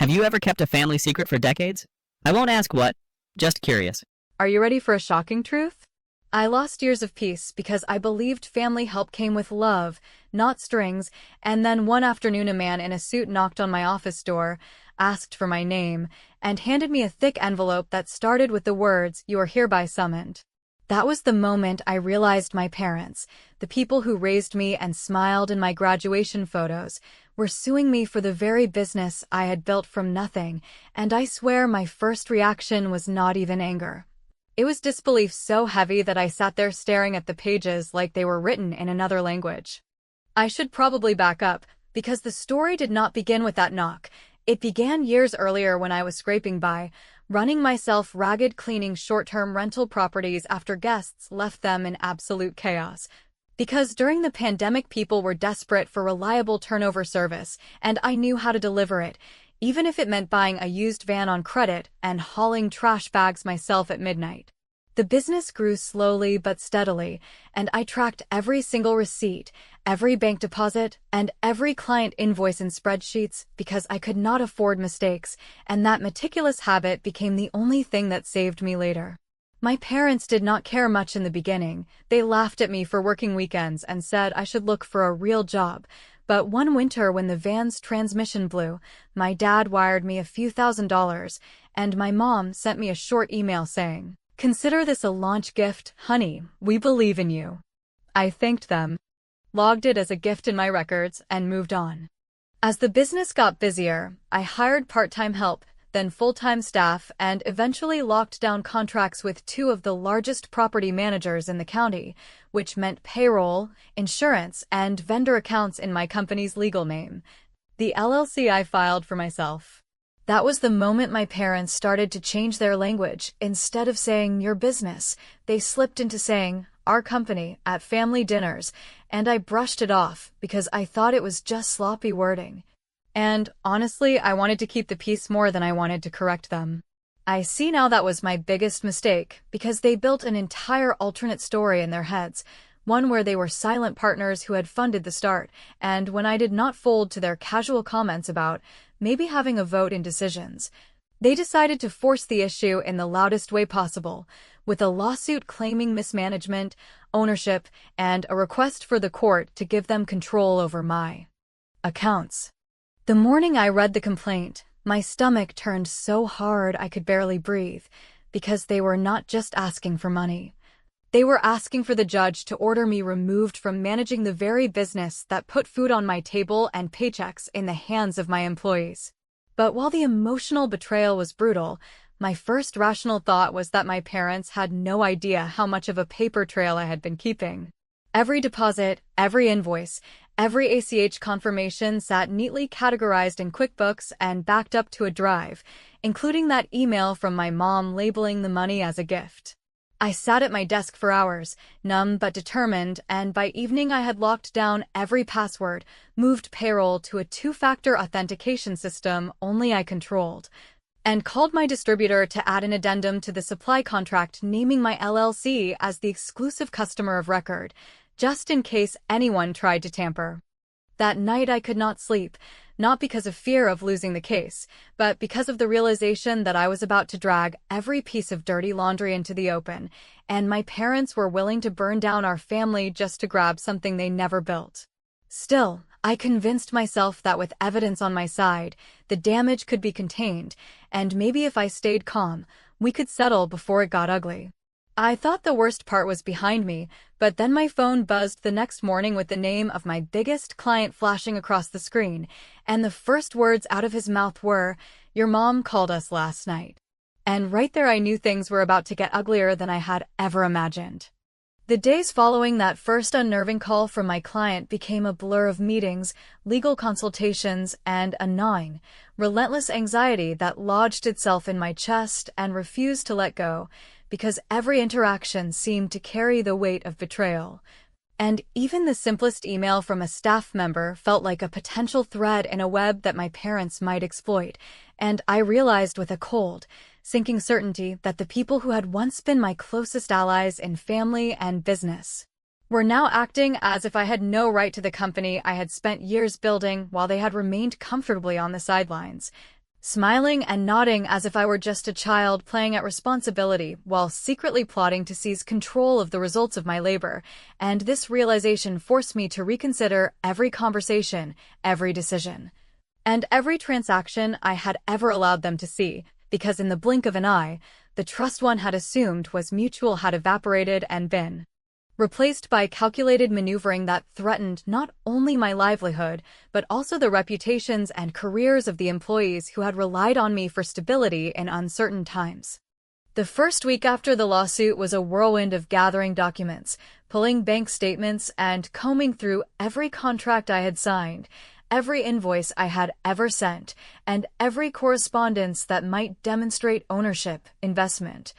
Have you ever kept a family secret for decades? I won't ask what, just curious. Are you ready for a shocking truth? I lost years of peace because I believed family help came with love, not strings, and then one afternoon a man in a suit knocked on my office door, asked for my name, and handed me a thick envelope that started with the words, "You are hereby summoned." That was the moment I realized my parents, the people who raised me and smiled in my graduation photos, were suing me for the very business I had built from nothing, and I swear my first reaction was not even anger. It was disbelief so heavy that I sat there staring at the pages like they were written in another language. I should probably back up, because the story did not begin with that knock. It began years earlier when I was scraping by, running myself ragged cleaning short-term rental properties after guests left them in absolute chaos. Because during the pandemic people were desperate for reliable turnover service, and I knew how to deliver it, even if it meant buying a used van on credit and hauling trash bags myself at midnight. The business grew slowly but steadily, and I tracked every single receipt, every bank deposit, and every client invoice in spreadsheets because I could not afford mistakes, and that meticulous habit became the only thing that saved me later. My parents did not care much in the beginning. They laughed at me for working weekends and said I should look for a real job. But one winter when the van's transmission blew, my dad wired me a few $1,000s, and my mom sent me a short email saying, "Consider this a launch gift, honey, we believe in you." I thanked them, logged it as a gift in my records, and moved on. As the business got busier, I hired part-time help, then full-time staff, and eventually locked down contracts with two of the largest property managers in the county, which meant payroll, insurance, and vendor accounts in my company's legal name, the LLC I filed for myself. That was the moment my parents started to change their language. Instead of saying, "your business," they slipped into saying, "our company," at family dinners, and I brushed it off because I thought it was just sloppy wording. And, honestly, I wanted to keep the peace more than I wanted to correct them. I see now that was my biggest mistake, because they built an entire alternate story in their heads, one where they were silent partners who had funded the start, and when I did not fold to their casual comments about maybe having a vote in decisions, they decided to force the issue in the loudest way possible, with a lawsuit claiming mismanagement, ownership, and a request for the court to give them control over my accounts. The morning I read the complaint, my stomach turned so hard I could barely breathe, because they were not just asking for money. They were asking for the judge to order me removed from managing the very business that put food on my table and paychecks in the hands of my employees. But while the emotional betrayal was brutal, my first rational thought was that my parents had no idea how much of a paper trail I had been keeping. Every deposit, every invoice, every ACH confirmation sat neatly categorized in QuickBooks and backed up to a drive, including that email from my mom labeling the money as a gift. I sat at my desk for hours, numb but determined, and by evening I had locked down every password, moved payroll to a two-factor authentication system only I controlled, and called my distributor to add an addendum to the supply contract naming my LLC as the exclusive customer of record, just in case anyone tried to tamper. That night I could not sleep, not because of fear of losing the case, but because of the realization that I was about to drag every piece of dirty laundry into the open, and my parents were willing to burn down our family just to grab something they never built. Still, I convinced myself that with evidence on my side, the damage could be contained, and maybe if I stayed calm, we could settle before it got ugly. I thought the worst part was behind me, but then my phone buzzed the next morning with the name of my biggest client flashing across the screen, and the first words out of his mouth were, "Your mom called us last night." And right there I knew things were about to get uglier than I had ever imagined. The days following that first unnerving call from my client became a blur of meetings, legal consultations, and a gnawing, relentless anxiety that lodged itself in my chest and refused to let go, because every interaction seemed to carry the weight of betrayal. And even the simplest email from a staff member felt like a potential thread in a web that my parents might exploit, and I realized with a cold, sinking certainty that the people who had once been my closest allies in family and business were now acting as if I had no right to the company I had spent years building while they had remained comfortably on the sidelines. smiling and nodding as if I were just a child playing at responsibility while secretly plotting to seize control of the results of my labor, and this realization forced me to reconsider every conversation, every decision, and every transaction I had ever allowed them to see, because in the blink of an eye, the trust one had assumed was mutual had evaporated and been replaced by calculated maneuvering that threatened not only my livelihood, but also the reputations and careers of the employees who had relied on me for stability in uncertain times. The first week after the lawsuit was a whirlwind of gathering documents, pulling bank statements, and combing through every contract I had signed, every invoice I had ever sent, and every correspondence that might demonstrate ownership, investment,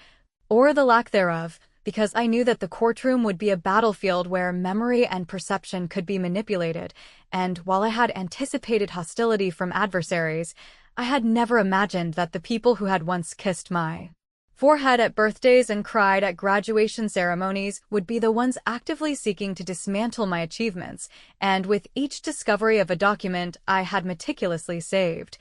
or the lack thereof, because I knew that the courtroom would be a battlefield where memory and perception could be manipulated, and while I had anticipated hostility from adversaries, I had never imagined that the people who had once kissed my forehead at birthdays and cried at graduation ceremonies would be the ones actively seeking to dismantle my achievements, and with each discovery of a document I had meticulously saved,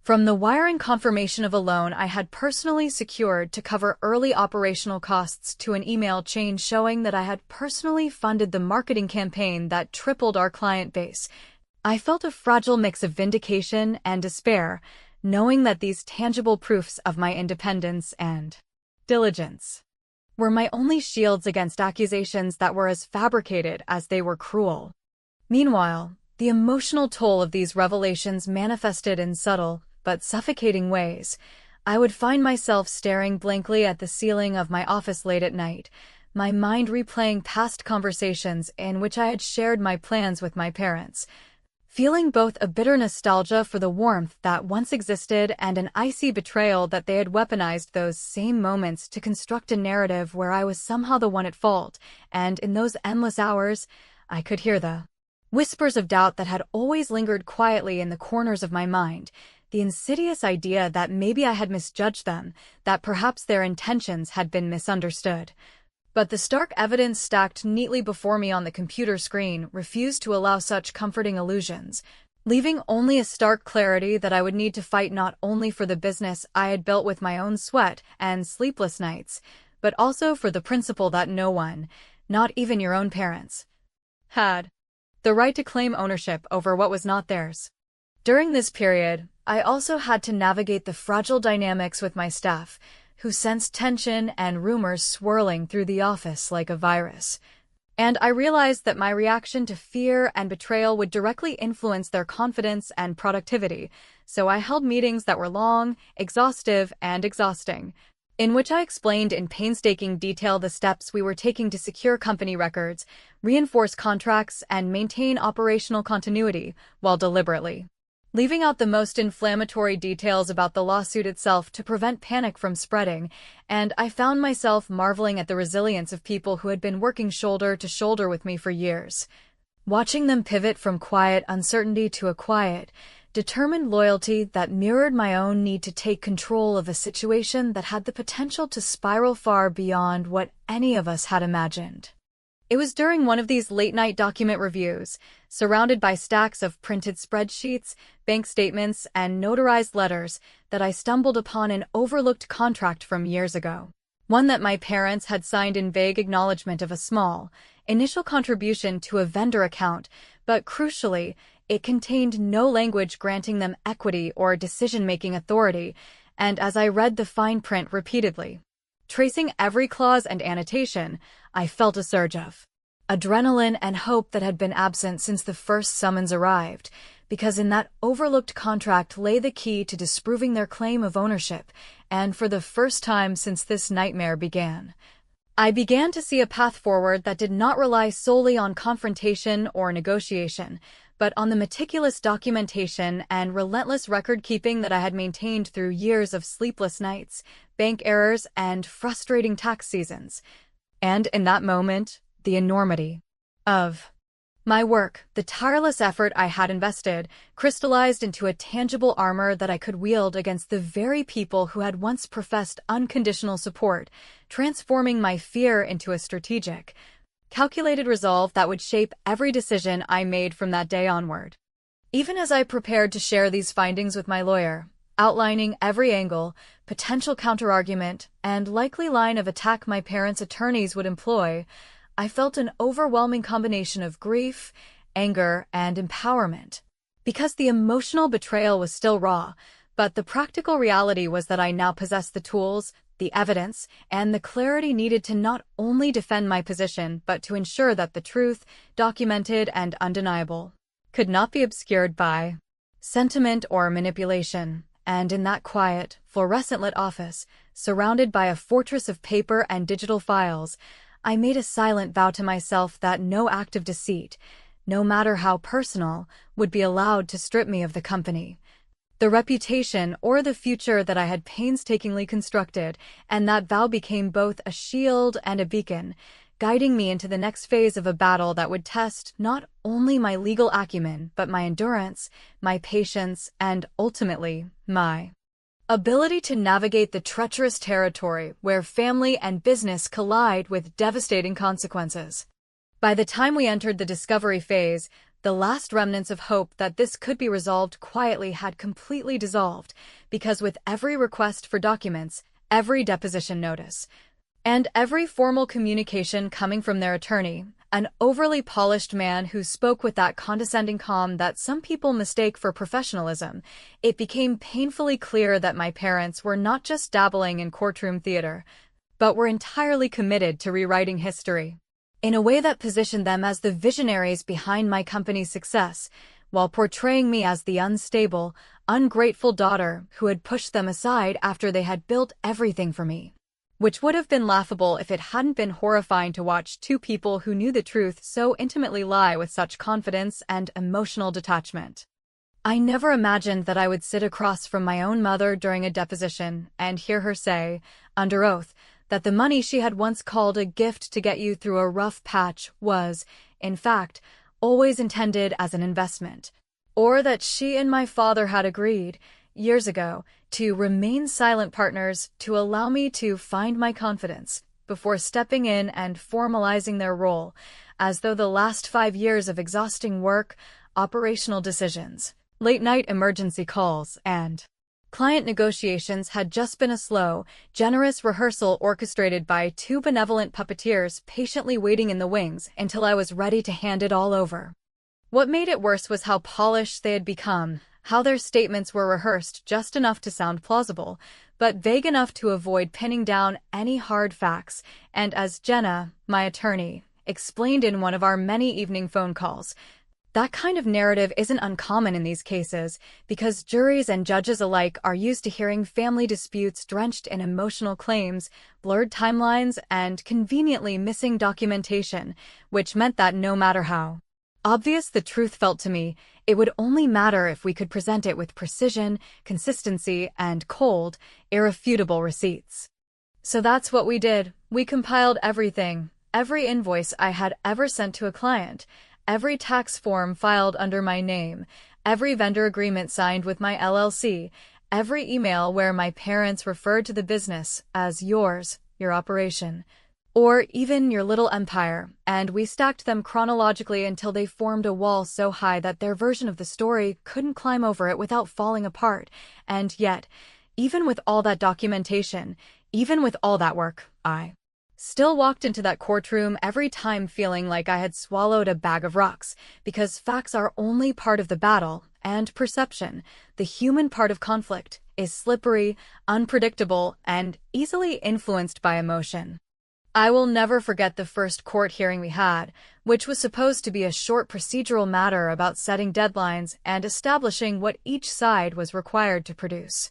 from the wiring confirmation of a loan I had personally secured to cover early operational costs to an email chain showing that I had personally funded the marketing campaign that tripled our client base, I felt a fragile mix of vindication and despair, knowing that these tangible proofs of my independence and diligence were my only shields against accusations that were as fabricated as they were cruel. Meanwhile, the emotional toll of these revelations manifested in subtle but suffocating ways. I would find myself staring blankly at the ceiling of my office late at night, my mind replaying past conversations in which I had shared my plans with my parents, feeling both a bitter nostalgia for the warmth that once existed and an icy betrayal that they had weaponized those same moments to construct a narrative where I was somehow the one at fault, and in those endless hours, I could hear the whispers of doubt that had always lingered quietly in the corners of my mind, the insidious idea that maybe I had misjudged them, that perhaps their intentions had been misunderstood. But the stark evidence stacked neatly before me on the computer screen refused to allow such comforting illusions, leaving only a stark clarity that I would need to fight not only for the business I had built with my own sweat and sleepless nights, but also for the principle that no one, not even your own parents, had the right to claim ownership over what was not theirs. During this period, I also had to navigate the fragile dynamics with my staff, who sensed tension and rumors swirling through the office like a virus. And I realized that my reaction to fear and betrayal would directly influence their confidence and productivity, so I held meetings that were long, exhaustive, and exhausting, in which I explained in painstaking detail the steps we were taking to secure company records, reinforce contracts, and maintain operational continuity, while deliberately leaving out the most inflammatory details about the lawsuit itself to prevent panic from spreading, and I found myself marveling at the resilience of people who had been working shoulder to shoulder with me for years. Watching them pivot from quiet uncertainty to a quiet, determined loyalty that mirrored my own need to take control of a situation that had the potential to spiral far beyond what any of us had imagined. It was during one of these late-night document reviews, surrounded by stacks of printed spreadsheets, bank statements, and notarized letters, that I stumbled upon an overlooked contract from years ago. One that my parents had signed in vague acknowledgement of a small, initial contribution to a vendor account, but crucially, it contained no language granting them equity or decision-making authority, and as I read the fine print repeatedly, tracing every clause and annotation, I felt a surge of adrenaline and hope that had been absent since the first summons arrived, because in that overlooked contract lay the key to disproving their claim of ownership, and for the first time since this nightmare began, I began to see a path forward that did not rely solely on confrontation or negotiation, but on the meticulous documentation and relentless record-keeping that I had maintained through years of sleepless nights, bank errors, and frustrating tax seasons. And in that moment, the enormity of my work, the tireless effort I had invested, crystallized into a tangible armor that I could wield against the very people who had once professed unconditional support, transforming my fear into a strategic, calculated resolve that would shape every decision I made from that day onward. Even as I prepared to share these findings with my lawyer, outlining every angle, potential counterargument, and likely line of attack my parents' attorneys would employ. I felt an overwhelming combination of grief, anger, and empowerment. Because the emotional betrayal was still raw, but the practical reality was that I now possessed the tools, the evidence, and the clarity needed to not only defend my position, but to ensure that the truth, documented and undeniable, could not be obscured by sentiment or manipulation. And in that quiet, fluorescent-lit office, surrounded by a fortress of paper and digital files, I made a silent vow to myself that no act of deceit, no matter how personal, would be allowed to strip me of the company, the reputation, or the future that I had painstakingly constructed, and that vow became both a shield and a beacon, guiding me into the next phase of a battle that would test not only my legal acumen, but my endurance, my patience, and ultimately, my ability to navigate the treacherous territory where family and business collide with devastating consequences. By the time we entered the discovery phase, the last remnants of hope that this could be resolved quietly had completely dissolved, because with every request for documents, every deposition notice, and every formal communication coming from their attorney, an overly polished man who spoke with that condescending calm that some people mistake for professionalism, it became painfully clear that my parents were not just dabbling in courtroom theater, but were entirely committed to rewriting history in a way that positioned them as the visionaries behind my company's success, while portraying me as the unstable, ungrateful daughter who had pushed them aside after they had built everything for me. Which would have been laughable if it hadn't been horrifying to watch two people who knew the truth so intimately lie with such confidence and emotional detachment. I never imagined that I would sit across from my own mother during a deposition and hear her say, under oath, that the money she had once called a gift to get you through a rough patch was, in fact, always intended as an investment, or that she and my father had agreed, years ago, to remain silent partners to allow me to find my confidence before stepping in and formalizing their role, as though the last 5 years of exhausting work, operational decisions, late-night emergency calls, and client negotiations had just been a slow, generous rehearsal orchestrated by two benevolent puppeteers patiently waiting in the wings until I was ready to hand it all over. What made it worse was how polished they had become, how their statements were rehearsed just enough to sound plausible, but vague enough to avoid pinning down any hard facts, and as Jenna, my attorney, explained in one of our many evening phone calls, that kind of narrative isn't uncommon in these cases, because juries and judges alike are used to hearing family disputes drenched in emotional claims, blurred timelines, and conveniently missing documentation, which meant that no matter how obvious the truth felt to me, it would only matter if we could present it with precision, consistency, and cold, irrefutable receipts. So that's what we did. We compiled everything, every invoice I had ever sent to a client, every tax form filed under my name, every vendor agreement signed with my LLC, every email where my parents referred to the business as yours, your operation, or even your little empire, and we stacked them chronologically until they formed a wall so high that their version of the story couldn't climb over it without falling apart. And yet, even with all that documentation, even with all that work, I still walked into that courtroom every time feeling like I had swallowed a bag of rocks, because facts are only part of the battle, and perception, the human part of conflict, is slippery, unpredictable, and easily influenced by emotion. I will never forget the first court hearing we had, which was supposed to be a short procedural matter about setting deadlines and establishing what each side was required to produce.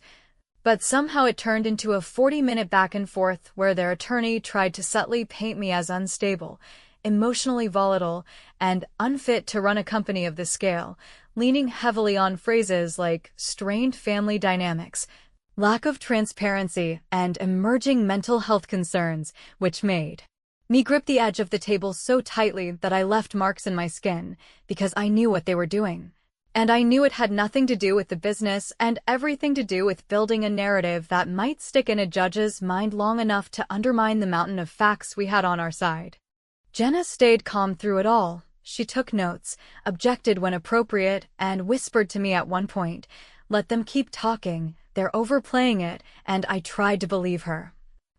But somehow it turned into a 40-minute back and forth where their attorney tried to subtly paint me as unstable, emotionally volatile, and unfit to run a company of this scale, leaning heavily on phrases like strained family dynamics, lack of transparency, and emerging mental health concerns, which made me grip the edge of the table so tightly that I left marks in my skin, because I knew what they were doing. And I knew it had nothing to do with the business and everything to do with building a narrative that might stick in a judge's mind long enough to undermine the mountain of facts we had on our side. Jenna stayed calm through it all. She took notes, objected when appropriate, and whispered to me at one point, "Let them keep talking. they're overplaying it, and I tried to believe her.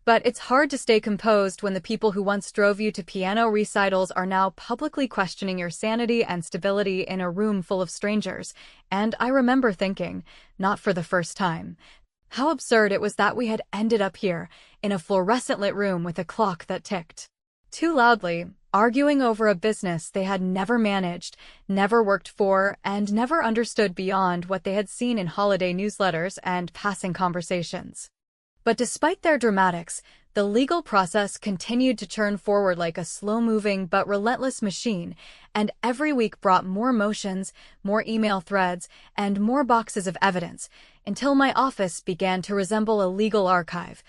But it's hard to stay composed when the people who once drove you to piano recitals are now publicly questioning your sanity and stability in a room full of strangers. And I remember thinking, not for the first time, how absurd it was that we had ended up here, in a fluorescent-lit room with a clock that ticked too loudly, arguing over a business they had never managed, never worked for, and never understood beyond what they had seen in holiday newsletters and passing conversations. But despite their dramatics, the legal process continued to churn forward like a slow-moving but relentless machine, and every week brought more motions, more email threads, and more boxes of evidence, until my office began to resemble a legal archive,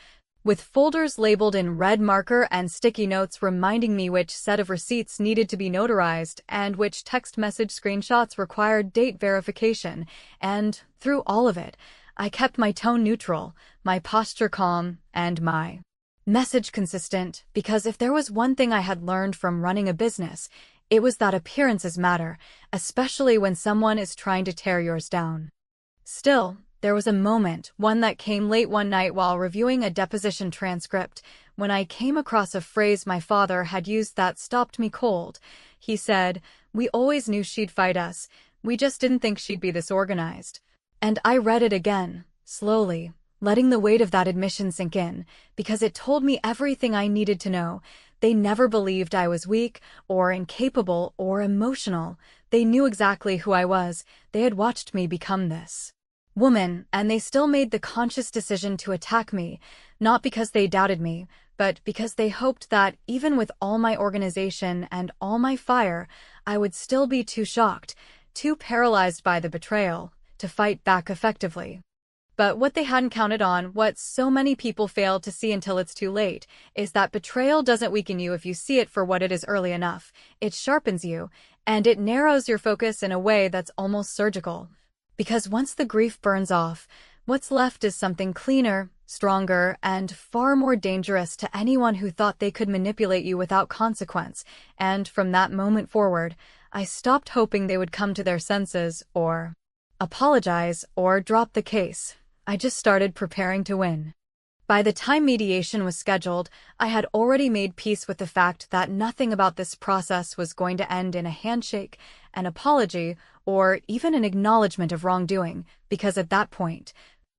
with folders labeled in red marker and sticky notes reminding me which set of receipts needed to be notarized and which text message screenshots required date verification. And through all of it, I kept my tone neutral, my posture calm, and my message consistent, because if there was one thing I had learned from running a business, it was that appearances matter, especially when someone is trying to tear yours down. Still, there was a moment, one that came late one night while reviewing a deposition transcript, when I came across a phrase my father had used that stopped me cold. He said, "We always knew she'd fight us. We just didn't think she'd be this organized." And I read it again, slowly, letting the weight of that admission sink in, because it told me everything I needed to know. They never believed I was weak, or incapable, or emotional. They knew exactly who I was. They had watched me become this woman, and they still made the conscious decision to attack me, not because they doubted me, but because they hoped that, even with all my organization and all my fire, I would still be too shocked, too paralyzed by the betrayal, to fight back effectively. But what they hadn't counted on, what so many people fail to see until it's too late, is that betrayal doesn't weaken you if you see it for what it is early enough. It sharpens you, and it narrows your focus in a way that's almost surgical. Because once the grief burns off, what's left is something cleaner, stronger, and far more dangerous to anyone who thought they could manipulate you without consequence. And from that moment forward, I stopped hoping they would come to their senses, or apologize, or drop the case. I just started preparing to win. By the time mediation was scheduled, I had already made peace with the fact that nothing about this process was going to end in a handshake, an apology, or even an acknowledgement of wrongdoing, because at that point,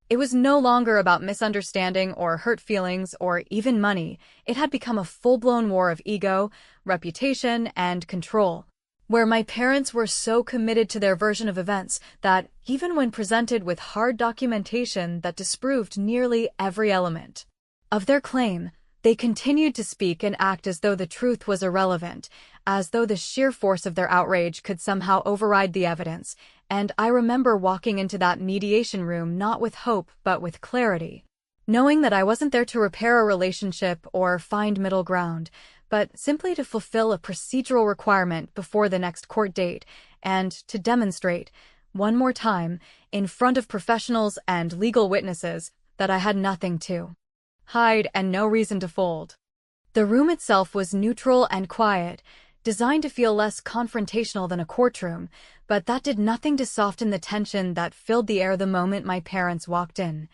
it was no longer about misunderstanding or hurt feelings or even money. It had become a full-blown war of ego, reputation, and control, where my parents were so committed to their version of events that, even when presented with hard documentation that disproved nearly every element of their claim, they continued to speak and act as though the truth was irrelevant, as though the sheer force of their outrage could somehow override the evidence. And I remember walking into that mediation room not with hope but with clarity, knowing that I wasn't there to repair a relationship or find middle ground, but simply to fulfill a procedural requirement before the next court date, and to demonstrate, one more time, in front of professionals and legal witnesses, that I had nothing to hide and no reason to fold. The room itself was neutral and quiet, designed to feel less confrontational than a courtroom, but that did nothing to soften the tension that filled the air the moment my parents walked in,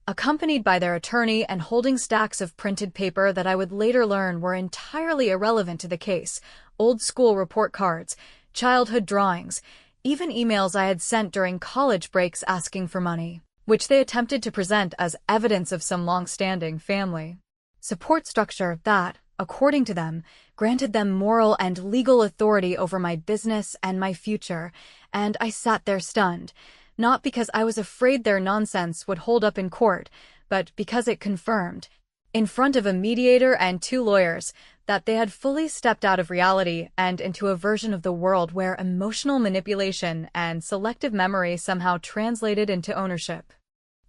accompanied by their attorney and holding stacks of printed paper that I would later learn were entirely irrelevant to the case, old-school report cards, childhood drawings, even emails I had sent during college breaks asking for money, which they attempted to present as evidence of some long-standing family support structure that, according to them, granted them moral and legal authority over my business and my future, and I sat there stunned, not because I was afraid their nonsense would hold up in court, but because it confirmed, in front of a mediator and two lawyers, that they had fully stepped out of reality and into a version of the world where emotional manipulation and selective memory somehow translated into ownership.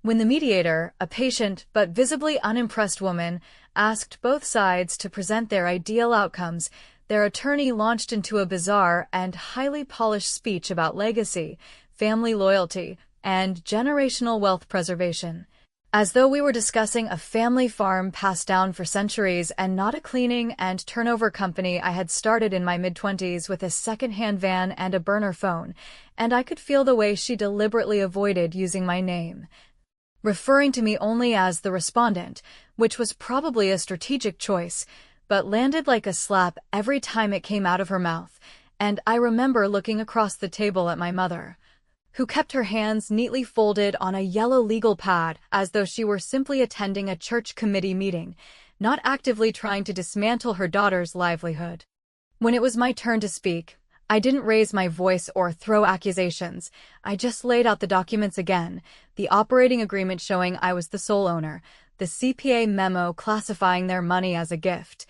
When the mediator, a patient but visibly unimpressed woman, asked both sides to present their ideal outcomes, their attorney launched into a bizarre and highly polished speech about legacy, family loyalty, and generational wealth preservation, as though we were discussing a family farm passed down for centuries and not a cleaning and turnover company I had started in my mid-20s with a second-hand van and a burner phone, and I could feel the way she deliberately avoided using my name. referring to me only as the respondent, which was probably a strategic choice, but landed like a slap every time it came out of her mouth, and I remember looking across the table at my mother, who kept her hands neatly folded on a yellow legal pad as though she were simply attending a church committee meeting, not actively trying to dismantle her daughter's livelihood. When it was my turn to speak, I didn't raise my voice or throw accusations. I just laid out the documents again, the operating agreement showing I was the sole owner, the CPA memo classifying their money as a gift,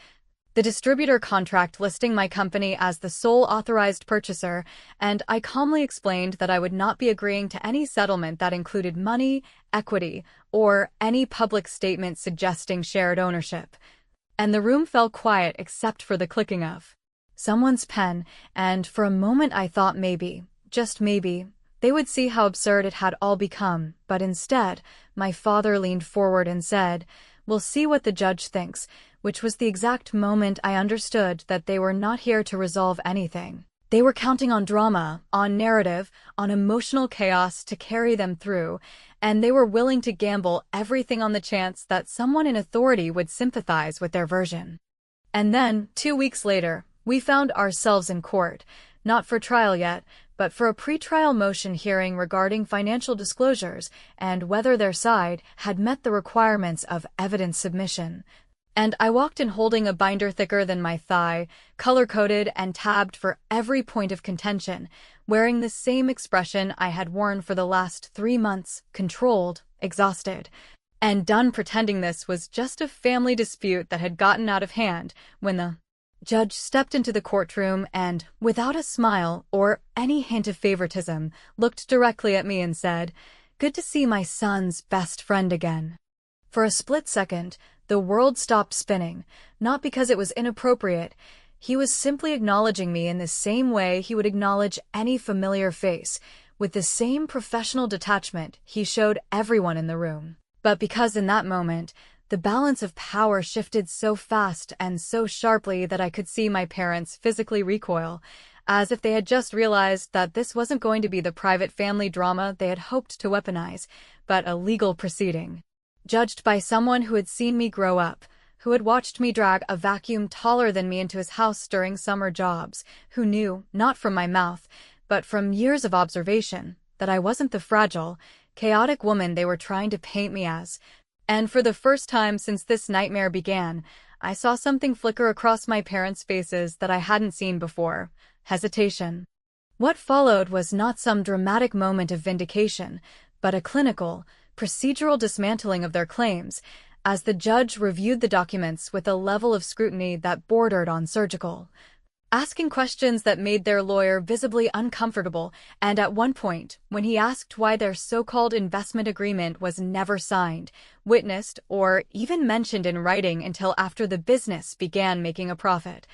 the distributor contract listing my company as the sole authorized purchaser, and I calmly explained that I would not be agreeing to any settlement that included money, equity, or any public statement suggesting shared ownership. And the room fell quiet except for the clicking of someone's pen, and for a moment I thought maybe, just maybe, they would see how absurd it had all become, but instead, my father leaned forward and said, "We'll see what the judge thinks," which was the exact moment I understood that they were not here to resolve anything. They were counting on drama, on narrative, on emotional chaos to carry them through, and they were willing to gamble everything on the chance that someone in authority would sympathize with their version. And then, 2 weeks later, we found ourselves in court, not for trial yet, but for a pretrial motion hearing regarding financial disclosures and whether their side had met the requirements of evidence submission. And I walked in holding a binder thicker than my thigh, color-coded and tabbed for every point of contention, wearing the same expression I had worn for the last 3 months, controlled, exhausted, and done pretending this was just a family dispute that had gotten out of hand when the judge stepped into the courtroom and, without a smile or any hint of favoritism, looked directly at me and said, "Good to see my son's best friend again." For a split second, the world stopped spinning, not because it was inappropriate. He was simply acknowledging me in the same way he would acknowledge any familiar face, with the same professional detachment he showed everyone in the room. But because in that moment, the balance of power shifted so fast and so sharply that I could see my parents physically recoil, as if they had just realized that this wasn't going to be the private family drama they had hoped to weaponize, but a legal proceeding, judged by someone who had seen me grow up, who had watched me drag a vacuum taller than me into his house during summer jobs, who knew, not from my mouth, but from years of observation, that I wasn't the fragile, chaotic woman they were trying to paint me as. And for the first time since this nightmare began, I saw something flicker across my parents' faces that I hadn't seen before: hesitation. What followed was not some dramatic moment of vindication, but a clinical, procedural dismantling of their claims, as the judge reviewed the documents with a level of scrutiny that bordered on surgical, asking questions that made their lawyer visibly uncomfortable, and at one point, when he asked why their so-called investment agreement was never signed, witnessed, or even mentioned in writing until after the business began making a profit,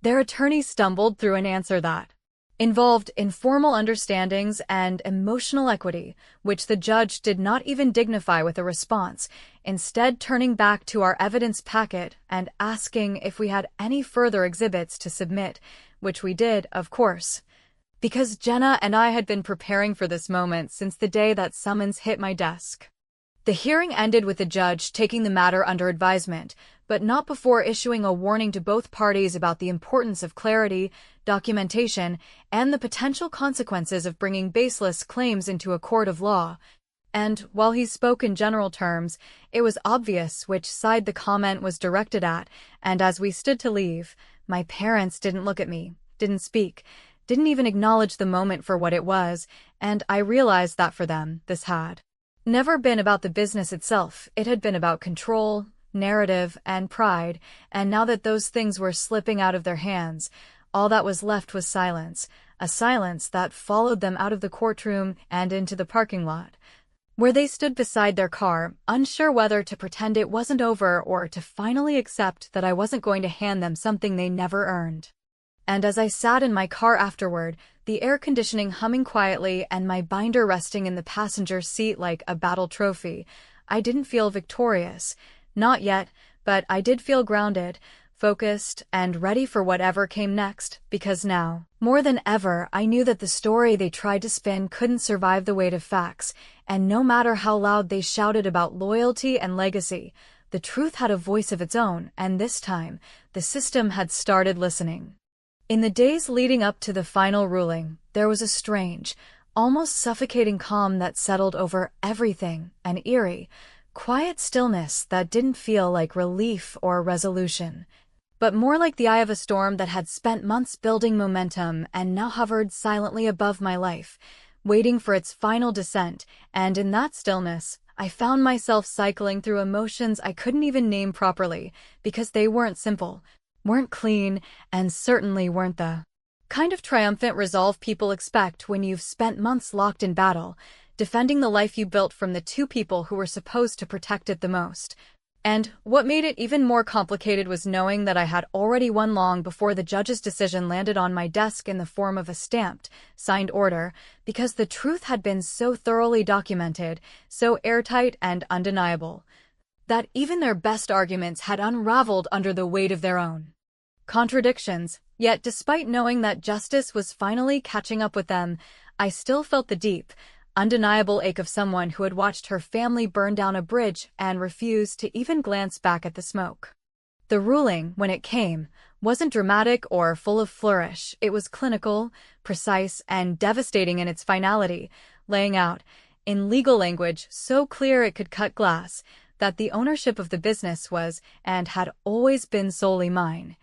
their attorney stumbled through an answer that involved informal understandings and emotional equity, which the judge did not even dignify with a response, instead turning back to our evidence packet and asking if we had any further exhibits to submit, which we did, of course, because Jenna and I had been preparing for this moment since the day that summons hit my desk. The hearing ended with the judge taking the matter under advisement, but not before issuing a warning to both parties about the importance of clarity, documentation, and the potential consequences of bringing baseless claims into a court of law. And while he spoke in general terms, it was obvious which side the comment was directed at, and as we stood to leave, my parents didn't look at me, didn't speak, didn't even acknowledge the moment for what it was, and I realized that for them, this had never been about the business itself. It had been about control, narrative, and pride, and now that those things were slipping out of their hands, all that was left was silence, a silence that followed them out of the courtroom and into the parking lot, where they stood beside their car, unsure whether to pretend it wasn't over or to finally accept that I wasn't going to hand them something they never earned. And as I sat in my car afterward, the air conditioning humming quietly and my binder resting in the passenger seat like a battle trophy, I didn't feel victorious. Not yet, but I did feel grounded, focused, and ready for whatever came next, because now, more than ever, I knew that the story they tried to spin couldn't survive the weight of facts, and no matter how loud they shouted about loyalty and legacy, the truth had a voice of its own, and this time, the system had started listening. In the days leading up to the final ruling, there was a strange, almost suffocating calm that settled over everything, an eerie, quiet stillness that didn't feel like relief or resolution, but more like the eye of a storm that had spent months building momentum and now hovered silently above my life, waiting for its final descent, and in that stillness, I found myself cycling through emotions I couldn't even name properly, because they weren't simple, weren't clean, and certainly weren't the kind of triumphant resolve people expect when you've spent months locked in battle, defending the life you built from the two people who were supposed to protect it the most. And what made it even more complicated was knowing that I had already won long before the judge's decision landed on my desk in the form of a stamped, signed order, because the truth had been so thoroughly documented, so airtight and undeniable, that even their best arguments had unraveled under the weight of their own contradictions. Yet despite knowing that justice was finally catching up with them, I still felt the deep, undeniable ache of someone who had watched her family burn down a bridge and refused to even glance back at the smoke. The ruling, when it came, wasn't dramatic or full of flourish. It was clinical, precise, and devastating in its finality, laying out, in legal language so clear it could cut glass, that the ownership of the business was and had always been solely mine,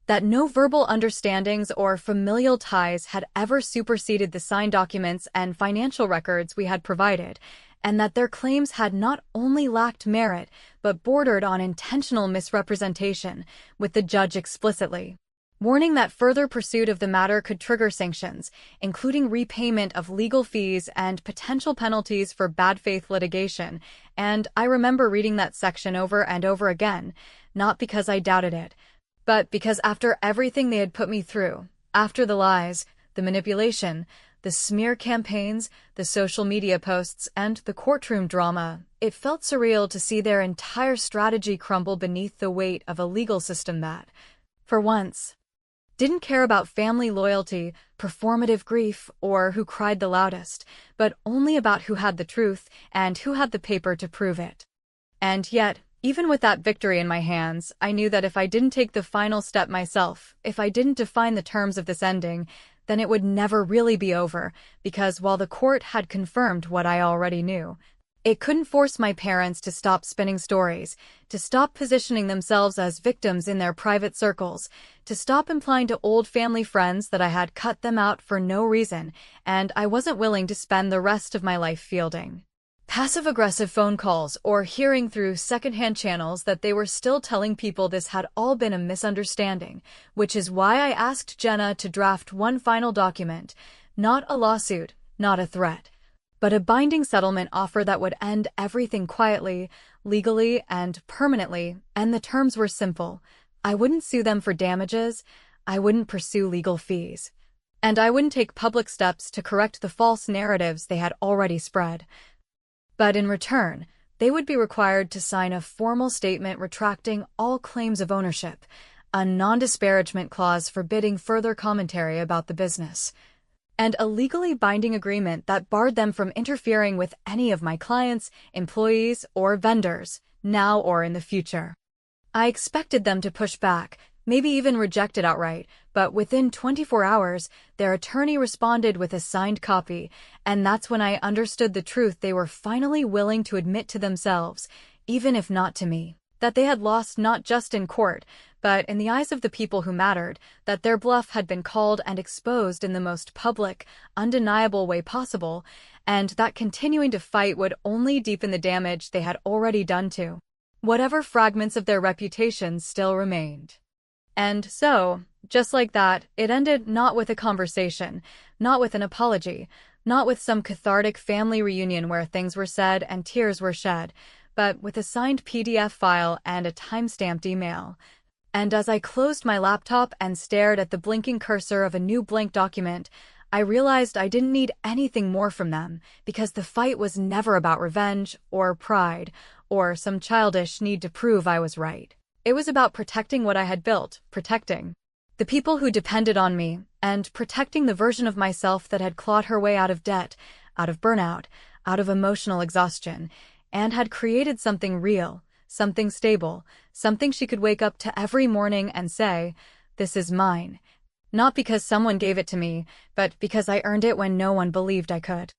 that no verbal understandings or familial ties had ever superseded the signed documents and financial records we had provided, and that their claims had not only lacked merit but bordered on intentional misrepresentation, with the judge explicitly warning that further pursuit of the matter could trigger sanctions, including repayment of legal fees and potential penalties for bad faith litigation. And I remember reading that section over and over again, not because I doubted it, but because after everything they had put me through, after the lies, the manipulation, the smear campaigns, the social media posts, and the courtroom drama, it felt surreal to see their entire strategy crumble beneath the weight of a legal system that, for once, didn't care about family loyalty, performative grief, or who cried the loudest, but only about who had the truth and who had the paper to prove it. And yet, even with that victory in my hands, I knew that if I didn't take the final step myself, if I didn't define the terms of this ending, then it would never really be over, because while the court had confirmed what I already knew, it couldn't force my parents to stop spinning stories, to stop positioning themselves as victims in their private circles, to stop implying to old family friends that I had cut them out for no reason, and I wasn't willing to spend the rest of my life fielding passive-aggressive phone calls or hearing through secondhand channels that they were still telling people this had all been a misunderstanding, which is why I asked Jenna to draft one final document, not a lawsuit, not a threat, but a binding settlement offer that would end everything quietly, legally, and permanently, and the terms were simple. I wouldn't sue them for damages, I wouldn't pursue legal fees, and I wouldn't take public steps to correct the false narratives they had already spread. But in return, they would be required to sign a formal statement retracting all claims of ownership, a non-disparagement clause forbidding further commentary about the business, and a legally binding agreement that barred them from interfering with any of my clients, employees, or vendors, now or in the future. I expected them to push back, maybe even reject it outright, but within 24 hours, their attorney responded with a signed copy, and that's when I understood the truth they were finally willing to admit to themselves, even if not to me, that they had lost not just in court, but in the eyes of the people who mattered, that their bluff had been called and exposed in the most public, undeniable way possible, and that continuing to fight would only deepen the damage they had already done to whatever fragments of their reputation still remained. And so, just like that, it ended not with a conversation, not with an apology, not with some cathartic family reunion where things were said and tears were shed, but with a signed PDF file and a time-stamped email. And as I closed my laptop and stared at the blinking cursor of a new blank document, I realized I didn't need anything more from them, because the fight was never about revenge or pride or some childish need to prove I was right. It was about protecting what I had built, protecting the people who depended on me, and protecting the version of myself that had clawed her way out of debt, out of burnout, out of emotional exhaustion, and had created something real, something stable, something she could wake up to every morning and say, "This is mine." Not because someone gave it to me, but because I earned it when no one believed I could.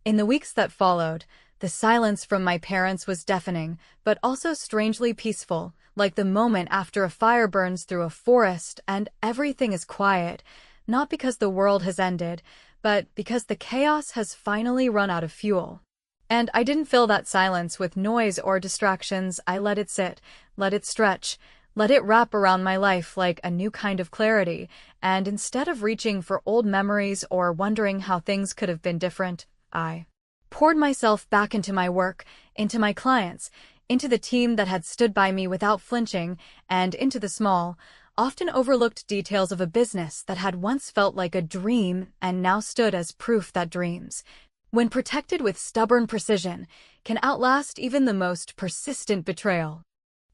In the weeks that followed, the silence from my parents was deafening, but also strangely peaceful, like the moment after a fire burns through a forest and everything is quiet, not because the world has ended, but because the chaos has finally run out of fuel. And I didn't fill that silence with noise or distractions. I let it sit, let it stretch, let it wrap around my life like a new kind of clarity, and instead of reaching for old memories or wondering how things could have been different, I poured myself back into my work, into my clients, into the team that had stood by me without flinching, and into the small, often overlooked details of a business that had once felt like a dream and now stood as proof that dreams, when protected with stubborn precision, can outlast even the most persistent betrayal.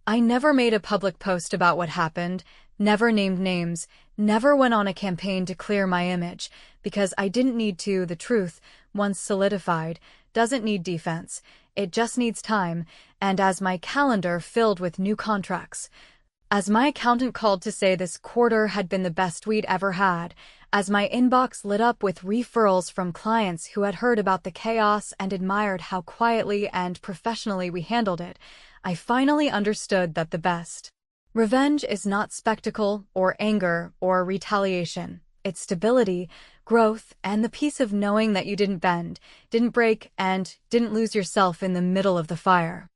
I never made a public post about what happened, never named names, never went on a campaign to clear my image, because I didn't need to. The truth, once solidified, doesn't need defense. It just needs time, and as my calendar filled with new contracts, as my accountant called to say this quarter had been the best we'd ever had, as my inbox lit up with referrals from clients who had heard about the chaos and admired how quietly and professionally we handled it, I finally understood that the best revenge is not spectacle or anger or retaliation. It's stability, growth, and the peace of knowing that you didn't bend, didn't break, and didn't lose yourself in the middle of the fire.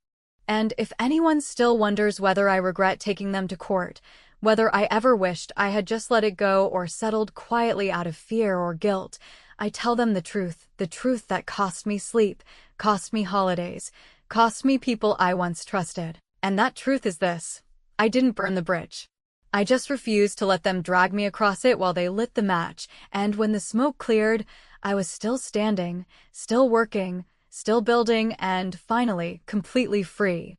And if anyone still wonders whether I regret taking them to court, whether I ever wished I had just let it go or settled quietly out of fear or guilt, I tell them the truth that cost me sleep, cost me holidays, cost me people I once trusted. And that truth is this: I didn't burn the bridge. I just refused to let them drag me across it while they lit the match, and when the smoke cleared, I was still standing, still working, still building, and finally completely free.